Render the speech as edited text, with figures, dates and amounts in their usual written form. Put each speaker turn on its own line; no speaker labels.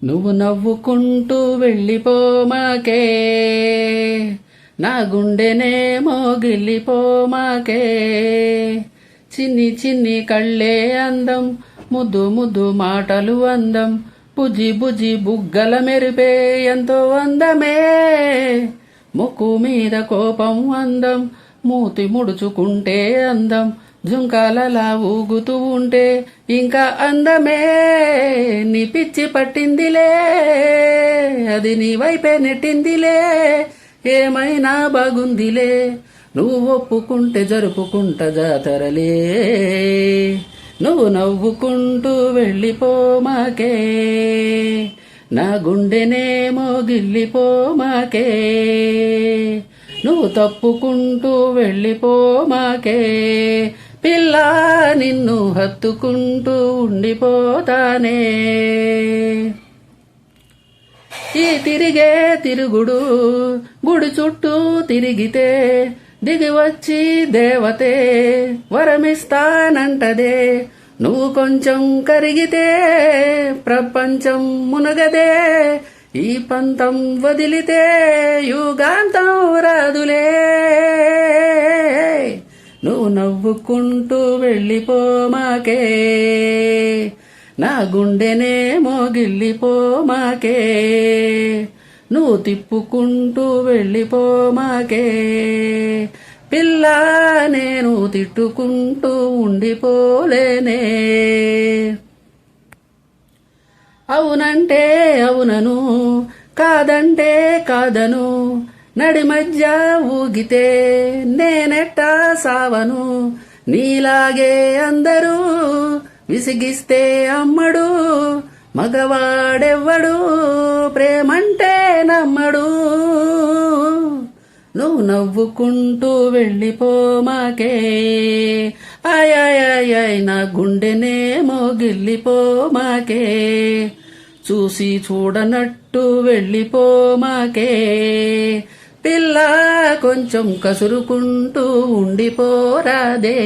నువ్వు నవ్వుకుంటూ వెళ్ళిపోమాకే, నా గుండెనేమో గిల్లిపోమాకే. చిన్ని చిన్ని కళ్ళే అందం, ముద్దు ముద్దు మాటలు అందం, బుజ్జి బుజ్జి బుగ్గల మెరిపే ఎంతో అందమే. ముక్కు మీద కోపం అందం, మూతి ముడుచుకుంటే అందం, జుంకాలలా ఊగుతూ ఉంటే ఇంకా అందమే. నీ పిచ్చి పట్టిందిలే, అది నీ వైపే నెట్టిందిలే, ఏమైనా బాగుందిలే, నువ్వు ఒప్పుకుంటే జరుపుకుంటా జాతరలే. నువ్వు నవ్వుకుంటూ వెళ్ళిపోమాకే, నా గుండెనేమో గిల్లిపోమాకే. నువ్వు తప్పుకుంటూ వెళ్ళిపోమాకే, పిల్ల నిన్ను హత్తుకుంటూ ఉండిపోతానే. ఈ తిరిగే తిరుగుడు గుడి చుట్టూ తిరిగితే దిగి వచ్చి దేవతే వరమిస్తానంటదే. నువ్వు కొంచెం కరిగితే ప్రపంచం మునగదే, ఈ పంతం వదిలితే యుగాంతం రాదులే. నువ్వు నవ్వుకుంటూ వెళ్ళిపోమాకే, నా గుండెనేమో గిల్లిపోమాకే. నువ్వు తిప్పుకుంటూ వెళ్ళిపోమాకే, పిల్ల నేను తిట్టుకుంటూ ఉండిపోలేనే. అవునంటే అవునను, కాదంటే కాదను, నడి మధ్య ఊగితే నేనెట్టా సావను. నీలాగే అందరూ విసిగిస్తే అమ్మడు, మగవాడెవ్వడు ప్రేమంటే నమ్మడు. నువ్వు నవ్వుకుంటూ వెళ్ళిపోమాకే, ఆయ్ నా గుండెనేమో గిల్లిపోమాకే. చూసి చూడనట్టు వెళ్ళిపోమాకే, పిల్ల కొంచెం కసురుకుంటూ ఉండిపోరాదే.